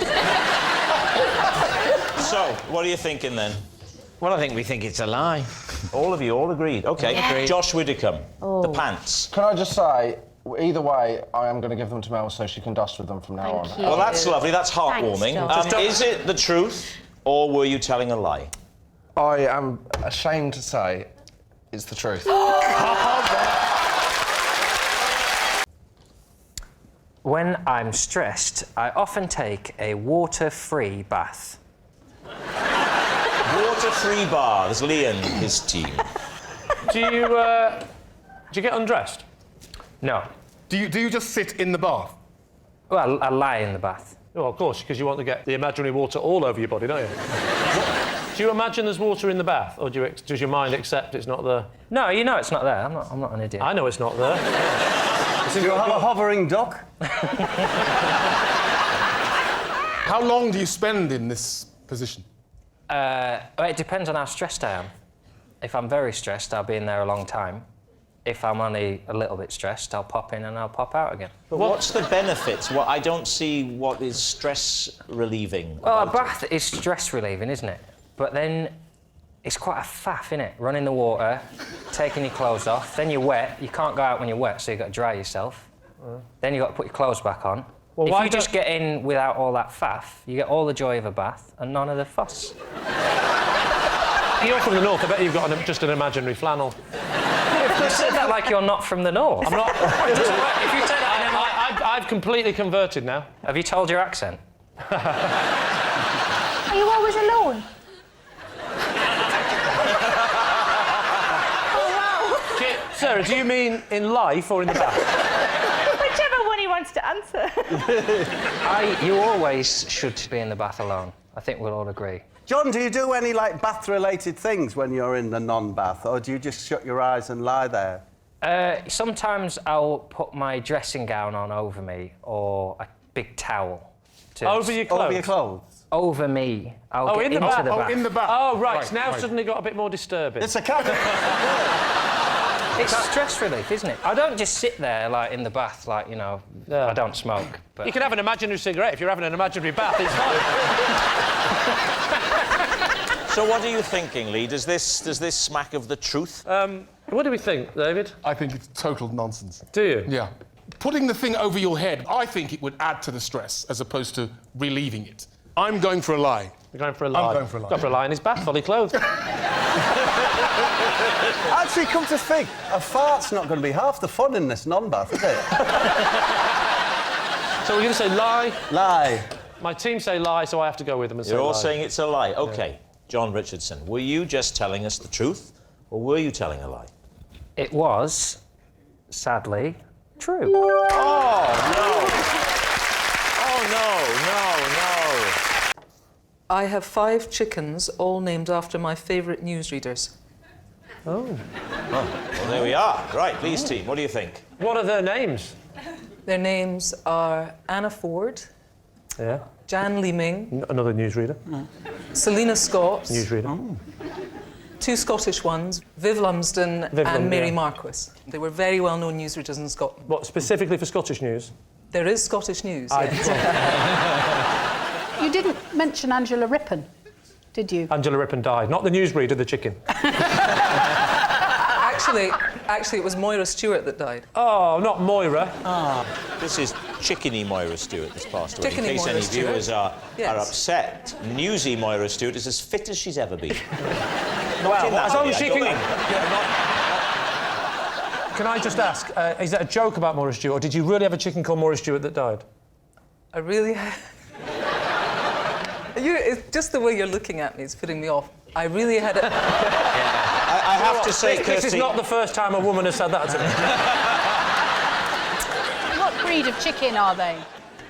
So, what are you thinking then? Well, I think we think it's a lie. All of you, all agreed. OK. Yeah. Agreed. Josh Widdicombe, the pants. Can I just say, either way, I am going to give them to Mel so she can dust with them from now on. Thank you. Well, that's lovely. That's heartwarming. Thanks, Josh. Is it the truth, or were you telling a lie? I am ashamed to say it's the truth. When I'm stressed, I often take a water-free bath. Water-free baths, Lee and his team. Do you get undressed? No. Do you just sit in the bath? Well, I lie in the bath. Oh, of course, because you want to get the imaginary water all over your body, don't you? Do you imagine there's water in the bath, or does your mind accept it's not there? No, you know it's not there. I'm not an idiot. I know it's not there. Do you have a hovering dock? How long do you spend in this position? Well, it depends on how stressed I am. If I'm very stressed, I'll be in there a long time. If I'm only a little bit stressed, I'll pop in and I'll pop out again. But what's the benefits? Well, I don't see what is stress relieving. Well, a bath is stress relieving, isn't it? But then it's quite a faff, isn't it? Running the water, taking your clothes off, then you're wet. You can't go out when you're wet, so you've got to dry yourself. Then you've got to put your clothes back on. Well, if you just get in without all that faff, you get all the joy of a bath and none of the fuss. You're from the north. I bet you've got just an imaginary flannel. You said that like you're not from the north. I'm not. If you say that, I've completely converted now. Have you told your accent? Are you always alone? Sarah, do you mean in life or in the bath? Whichever one he wants to answer. You always should be in the bath alone. I think we'll all agree. John, do you do any, like, bath-related things when you're in the non-bath, or do you just shut your eyes and lie there? Sometimes I'll put my dressing gown on over me, or a big towel. Over your clothes? Over your clothes? Over me. I'll get into the bath. Oh, in the bath. Oh, right. Now suddenly got a bit more disturbing. It's a cat. It's stress relief, isn't it? I don't just sit there, like, in the bath, like, you know, I don't smoke. But... You can have an imaginary cigarette if you're having an imaginary bath. It's fine. So what are you thinking, Lee? Does this smack of the truth? What do we think, David? I think it's total nonsense. Do you? Yeah. Putting the thing over your head, I think it would add to the stress as opposed to relieving it. I'm going for a lie. You're going for a lie? I'm going for a lie. Going for a lie in his bath, fully clothed. Actually, come to think, a fart's not going to be half the fun in this non-bath, is it? So we're going to say lie? Lie. My team say lie, so I have to go with them and say lie. You're all saying it's a lie. OK. John Richardson, were you just telling us the truth, or were you telling a lie? It was, sadly, true. Oh, no. I have 5 chickens, all named after my favourite newsreaders. Oh, well, there we are. Right, Lee's team, what do you think? What are their names? Their names are Anna Ford, Yeah. Jan Leeming, Another newsreader. Selina Scott, Newsreader. 2 Scottish ones, Viv Lumsden Viv and Lum, Mary yeah. Marquis. They were very well-known newsreaders in Scotland. What, specifically for Scottish news? There is Scottish news, yes. You didn't mention Angela Rippon, did you? Angela Rippon died. Not the newsreader, the chicken. Actually, it was Moira Stewart that died. Oh, not Moira. This is chickeny Moira Stewart that's passed away. Chickeny In case Moira any Stewart. viewers are Yes. upset, newsy Moira Stewart is as fit as she's ever been. Well, in that as long way, as she I can... don't Can I just ask, is that a joke about Moira Stewart, or did you really have a chicken called Moira Stewart that died? I really... It's just the way you're looking at me is putting me off. I really had a... I have to say, this Kirsty... is not the first time a woman has said that to me. What breed of chicken are they?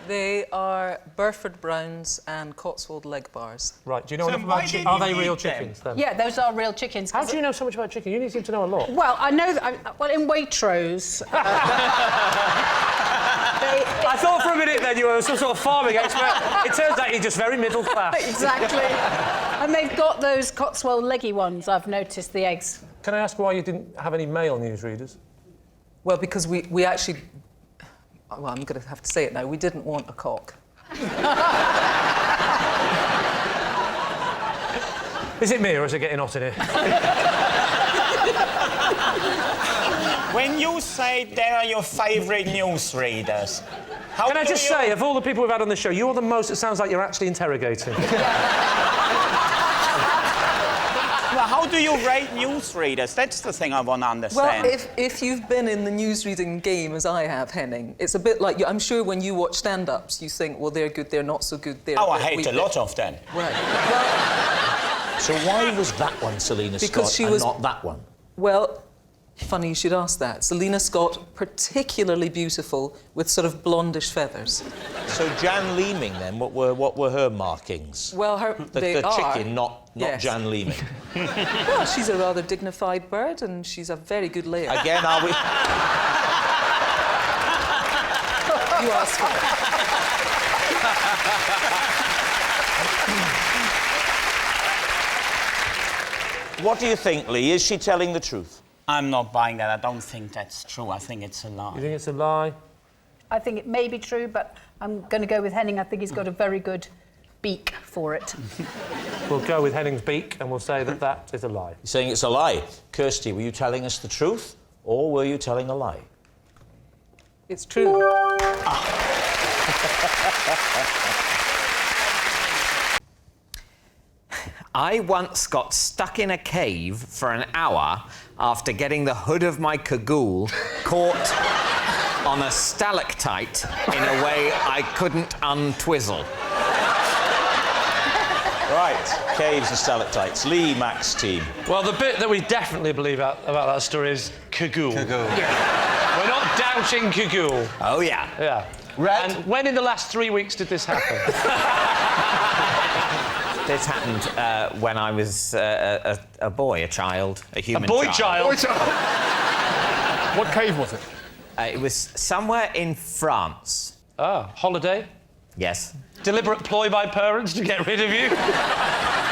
They are Burford Browns and Cotswold leg bars. Right, do you know enough about chickens? Are they real chickens, then? Yeah, those are real chickens. How do you know so much about chicken? You seem to know a lot. Well, I know that... well, in Waitrose... I thought for a minute then you were some sort of farming expert. It turns out you're just very middle class. Exactly. And they've got those Cotswold leggy ones, I've noticed, the eggs. Can I ask why you didn't have any male newsreaders? Well, because we actually... Well, I'm going to have to say it now. We didn't want a cock. Is it me or is it getting hot in here? When you say they are your favourite newsreaders, how Can I just say, of all the people we've had on the show, you're the most it sounds like you're actually interrogating. Well, how do you rate newsreaders? That's the thing I want to understand. Well, if you've been in the newsreading game as I have, Henning, it's a bit like I'm sure when you watch stand-ups, you think, well, they're good, they're not so good. They're I hate a lot of them. Right. So why was that one Selina Scott and not that one? Well, funny you should ask that. Selina Scott, particularly beautiful, with sort of blondish feathers. So Jan Leeming, then, what were her markings? Well, The chicken, not Yes. Jan Leeming. Well, she's a rather dignified bird, and she's a very good layer. Again, are we... You asked for it. What do you think, Lee? Is she telling the truth? I'm not buying that. I don't think that's true. I think it's a lie. You think it's a lie? I think it may be true, but I'm going to go with Henning. I think he's got a very good beak for it. We'll go with Henning's beak and we'll say that that is a lie. You're saying it's a lie. Kirsty, were you telling us the truth or were you telling a lie? It's true. I once got stuck in a cave for an hour after getting the hood of my cagoule caught on a stalactite in a way I couldn't untwizzle. Right, caves and stalactites. Lee, Max team. Well, the bit that we definitely believe about that story is cagoule. Cagoule. Yeah. We're not doubting cagoule. Oh, yeah. Yeah. And when in the last 3 weeks did this happen? This happened when I was a boy, a child, a human boy child. Boy child. What cave was it? It was somewhere in France. Ah, holiday? Yes. Deliberate ploy by parents to get rid of you?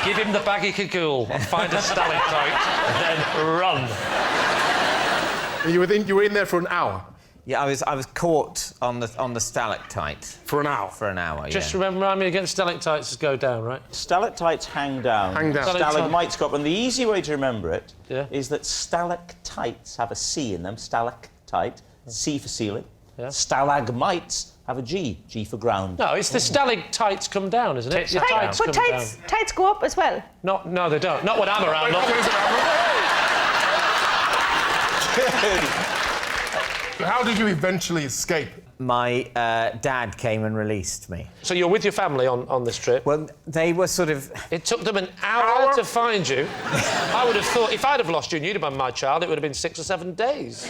Give him the baggy cagoule and find a stalactite and then run. You were in there for an hour? Yeah, I was caught on the stalactite. For an hour? For an hour, Just yeah. remind me again, stalactites go down, right? Stalactites hang down. Hang down. Stalagmites go up. And the easy way to remember it is Yeah. that stalactites have a C in them. Stalactite, C for ceiling. Yeah. Stalagmites have a G, G for ground. No, it's the stalactites come down, isn't it? Your tights But come down. tights go up as well. No, they don't. Not when I'm around. How did you eventually escape? my dad came and released me. So you're with your family on this trip? Well, they were sort of... It took them an hour to find you. I would have thought, if I'd have lost you and you'd have been my child, it would have been 6 or 7 days.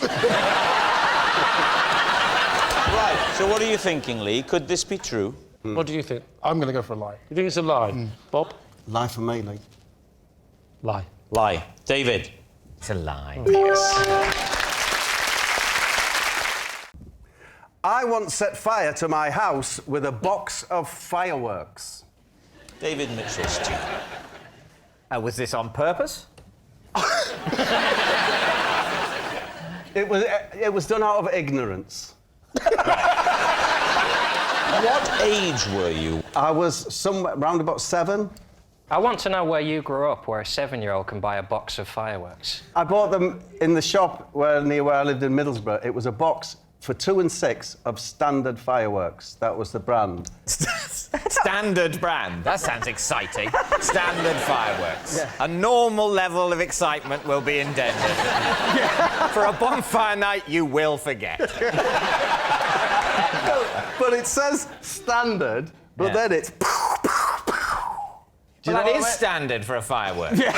Right, so what are you thinking, Lee? Could this be true? What do you think? I'm going to go for a lie. You think it's a lie? Bob? Lie for me, Lee. Lie. Lie. David? It's a lie. Yes. I once set fire to my house with a box of fireworks. David Mitchell Stewart. Was this on purpose? It was done out of ignorance. What age were you? I was somewhere around about 7. I want to know where you grew up, where a 7-year-old can buy a box of fireworks. I bought them in the shop near where I lived in Middlesbrough. It was a box for 2 and 6 of standard fireworks. That was the brand. Standard brand. That sounds exciting. Standard fireworks. Yeah. A normal level of excitement will be endangered. For a bonfire night, you will forget. But it says standard, but then it's... Well, that is standard for a firework. Yeah.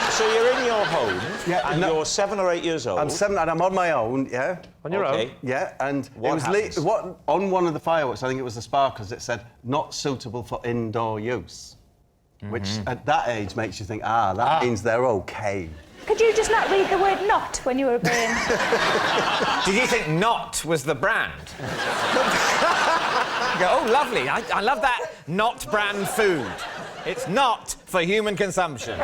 So you're in your home, and you're 7 or 8 years old. I'm 7 and I'm on my own, yeah. On your own? Yeah, and What happens? on one of the fireworks, I think it was the sparklers, it said, not suitable for indoor use. Which, at that age, makes you think, that means they're OK. Could you just not read the word not when you were being... Did you think not was the brand? You go, oh, lovely. I love that not brand food. It's not for human consumption.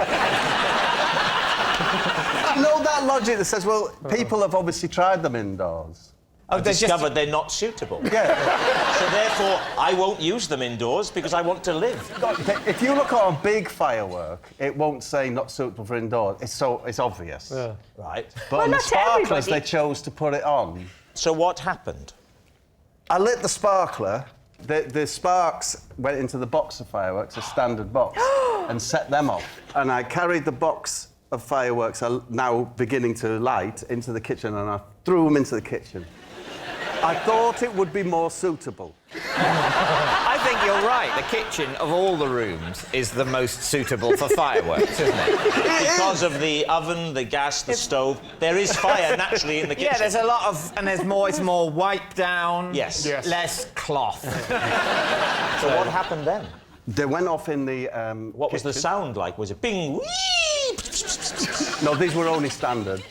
You know that logic that says, well, people have obviously tried them indoors. I've discovered they're not suitable. Yeah. So therefore, I won't use them indoors because I want to live. If you look at a big firework, it won't say not suitable for indoors. It's obvious. Yeah. Right. But on the sparklers, they chose to put it on. So what happened? I lit the sparkler. The sparks went into the box of fireworks, a standard box, and set them off. And I carried the box of fireworks, now beginning to light, into the kitchen, and I threw them into the kitchen. I thought it would be more suitable. I think you're right. The kitchen, of all the rooms, is the most suitable for fireworks, isn't it? Because of the oven, the gas, the stove. There is fire naturally in the kitchen. Yeah, there's a lot of... And there's more... It's more wipe down. Yes. Less cloth. So what happened then? They went off in the What was the sound like? Was it bing, wee? No, these were only standard.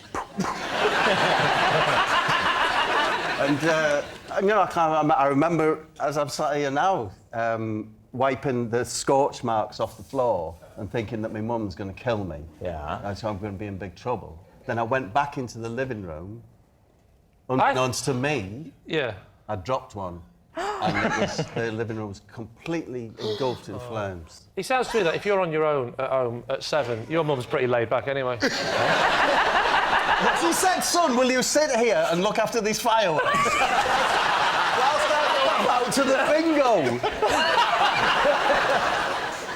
And, you know, I remember, as I'm sat here now, wiping the scorch marks off the floor and thinking that my mum's going to kill me. Yeah. And so I'm going to be in big trouble. Then I went back into the living room. Unbeknownst to me, I dropped one. And the living room was completely engulfed in flames. It sounds to me that if you're on your own at home at 7, your mum's pretty laid back anyway. She said, son, will you sit here and look after these fireworks? Whilst I go out to the bingo.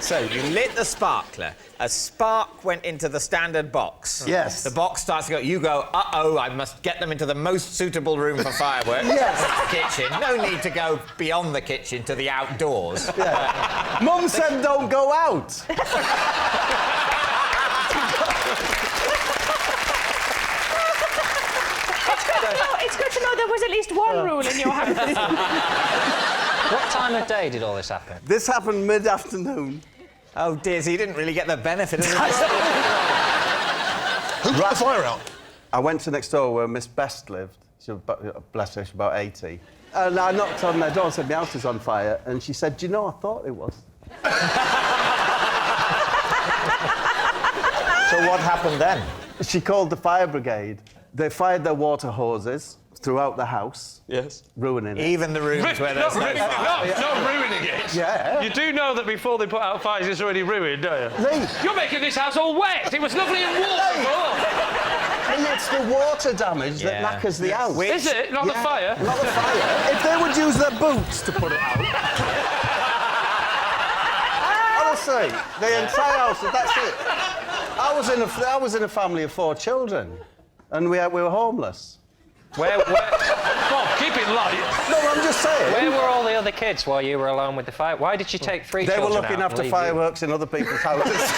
So, you lit the sparkler. A spark went into the standard box. Yes. The box starts to go... You go, uh-oh, I must get them into the most suitable room for fireworks. Yes. The kitchen. No need to go beyond the kitchen to the outdoors. Yeah. Mum said don't go out. It's good to know there was at least one rule in your house. What time of day did all this happen? This happened mid-afternoon. Oh, dear, so you didn't really get the benefit of it. Who put the fire out? I went to next door where Miss Best lived. She was bless her, she's about 80. And I knocked on their door and said, my house is on fire. And she said, do you know, I thought it was. So what happened then? She called the fire brigade. They fired their water hoses throughout the house. Yes. Ruining it. Even the rooms where there's no fire. Not ruining it. Yeah. You do know that before they put out fires, it's already ruined, don't you? Lee. You're making this house all wet. It was lovely and warm before. And it's the water damage that knackers the house. Is it? Not the fire? Not the fire. If they would use their boots to put it out. Honestly, the entire house, that's it. I was in a family of 4 children, and we were homeless. Bob, keep it light. No, I'm just saying. Where were all the other kids while you were alone with the fire? Why did you take three They were children looking out and after leave fireworks in other people's houses.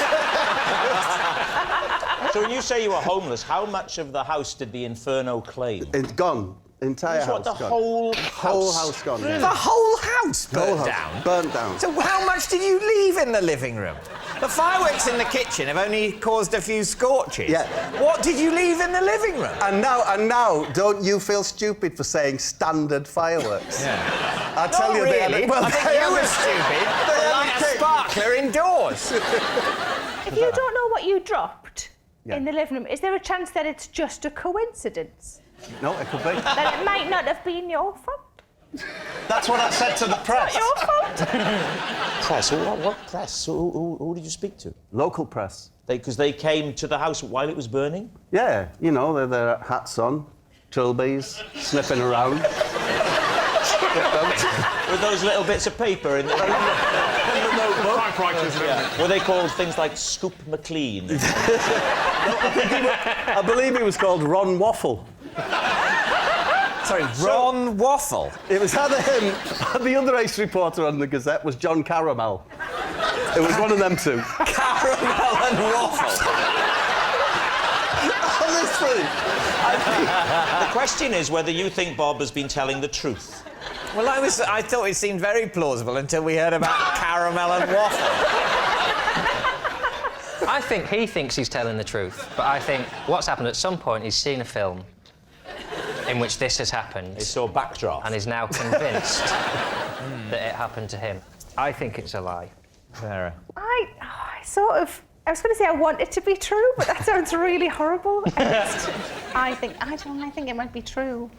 So when you say you were homeless, how much of the house did the Inferno claim? It's gone. Entire That's house what, the gone. whole house gone. Yeah. The whole house burnt down? Burnt down. So how much did you leave in the living room? The fireworks in the kitchen have only caused a few scorches. Yeah. What did you leave in the living room? And now, don't you feel stupid for saying standard fireworks? Yeah. I tell Not you, really. they I think you were stupid to light a sparkler indoors. If you don't know what you dropped Yeah. in the living room, is there a chance that it's just a coincidence? No, it could be. That it might not have been your fault? That's what I said to the press. It's not your fault? Press? What press? Who did you speak to? Local press. Because they came to the house while it was burning? Yeah, you know, they're their hats on, trilbies, sniffing around. With those little bits of paper in the notebook? Yeah. Were they called things like Scoop McLean? I believe he was called Ron Waffle. Sorry, Ron Waffle? It was either him, the other ace reporter on the Gazette was John Caramel. It was one of them two. Caramel and Waffle. Honestly. The question is whether you think Bob has been telling the truth. Well, I thought it seemed very plausible until we heard about caramel and waffle. I think he thinks he's telling the truth, but I think what's happened at some point, he's seen a film in which this has happened. He saw a backdraft. And is now convinced that it happened to him. I think it's a lie. Sarah. I was going to say I want it to be true, but that sounds really horrible. I think it might be true.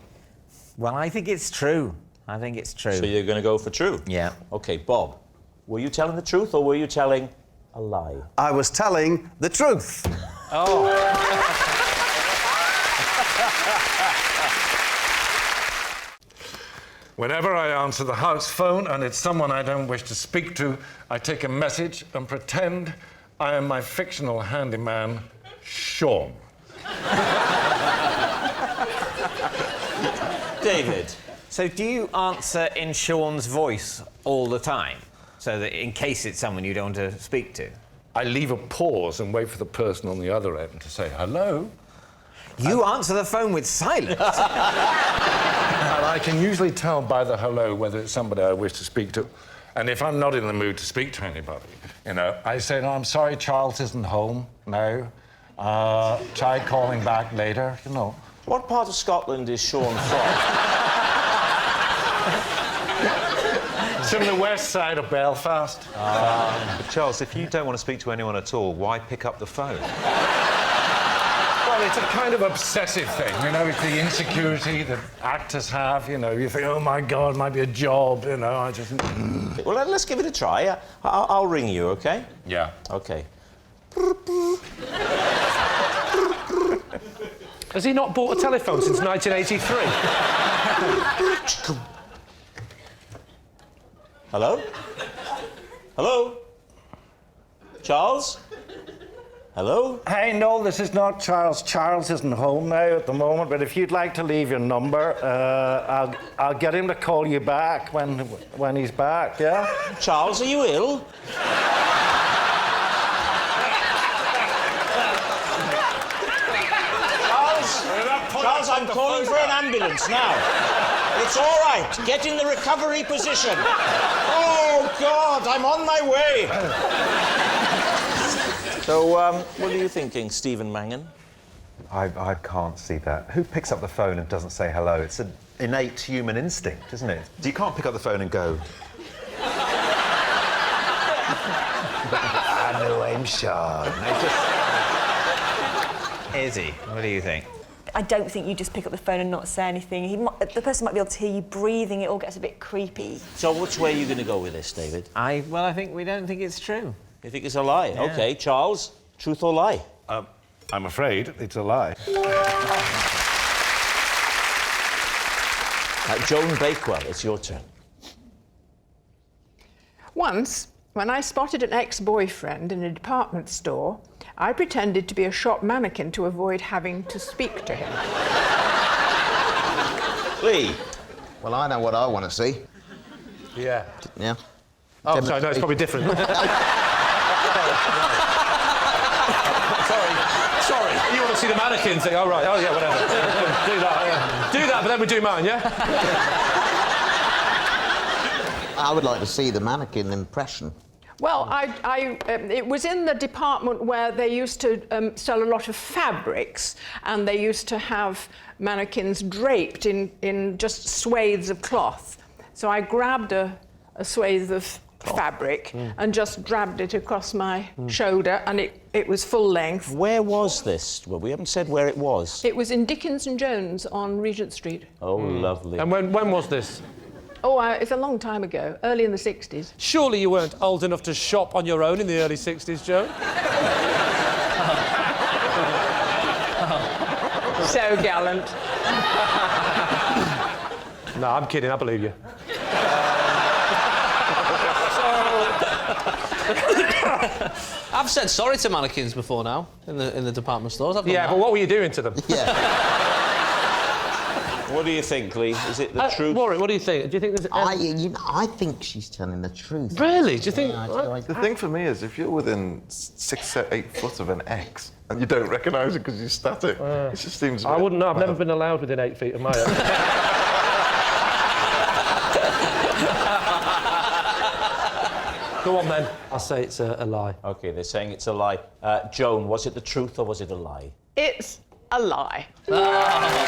Well, I think it's true. I think it's true. So you're going to go for true? Yeah. OK, Bob, were you telling the truth or were you telling a lie? I was telling the truth. Oh. Whenever I answer the house phone and it's someone I don't wish to speak to, I take a message and pretend I am my fictional handyman, Sean. David. So do you answer in Sean's voice all the time? So that in case it's someone you don't want to speak to? I leave a pause and wait for the person on the other end to say hello. You answer the phone with silence? And I can usually tell by the hello whether it's somebody I wish to speak to. And if I'm not in the mood to speak to anybody, you know, I say, no, I'm sorry, Charles isn't home now. Try calling back later, you know. What part of Scotland is Sean from? It's from the west side of Belfast. But Charles, if you don't want to speak to anyone at all, why pick up the phone? Well, it's a kind of obsessive thing, you know, it's the insecurity that actors have, you know, you think, oh my God, might be a job, you know, I just... Well, let's give it a try. I'll ring you, OK? Yeah. OK. Has he not bought a telephone since 1983? Hello? Hello? Charles? Hello? Hey, no, this is not Charles. Charles isn't home now at the moment, but if you'd like to leave your number, I'll get him to call you back when he's back, yeah? Charles, are you ill? Charles, I'm calling for an ambulance now. It's all right. Get in the recovery position. Oh, God, I'm on my way. So, what are you thinking, Stephen Mangan? I can't see that. Who picks up the phone and doesn't say hello? It's an innate human instinct, isn't it? You can't pick up the phone and go... I know I'm Sean. Izzy, what do you think? I don't think you just pick up the phone and not say anything. The person might be able to hear you breathing. It all gets a bit creepy. So which way are you going to go with this, David? I think we don't think it's true. You think it's a lie? Yeah. OK, Charles, truth or lie? I'm afraid it's a lie. Joan Bakewell, it's your turn. Once, when I spotted an ex-boyfriend in a department store, I pretended to be a shop mannequin to avoid having to speak to him. Lee? Well, I know what I want to see. Yeah. Yeah. Oh, sorry, no, it's probably different. Sorry. You want to see the mannequin thing? Oh, right. Oh, yeah, whatever. Do that, yeah. Do that, but then we do mine, yeah? I would like to see the mannequin impression. Well, it was in the department where they used to sell a lot of fabrics, and they used to have mannequins draped in just swathes of cloth. So I grabbed a swathe of fabric and just dragged it across my shoulder, and it was full length. Where was this? Well, we haven't said where it was. It was in Dickens and Jones on Regent Street. Oh, lovely. And when was this? Oh, it's a long time ago, early in the 60s. Surely you weren't old enough to shop on your own in the early 60s, Joe? So gallant. No, I'm kidding, I believe you. I've said sorry to mannequins before now in the department stores. I've done that. But what were you doing to them? What do you think, Lee? Is it the truth? Warren, what do you think? Do you think there's... I think she's telling the truth. Really? Do you think... The thing for me is, if you're within 6 or 8 foot of an X and you don't recognise it because you're static, it just seems... I wouldn't know. I've never been allowed within 8 feet of my own. Go on, then. I'll say it's a lie. OK, they're saying it's a lie. Joan, was it the truth or was it a lie? It's a lie. A lie.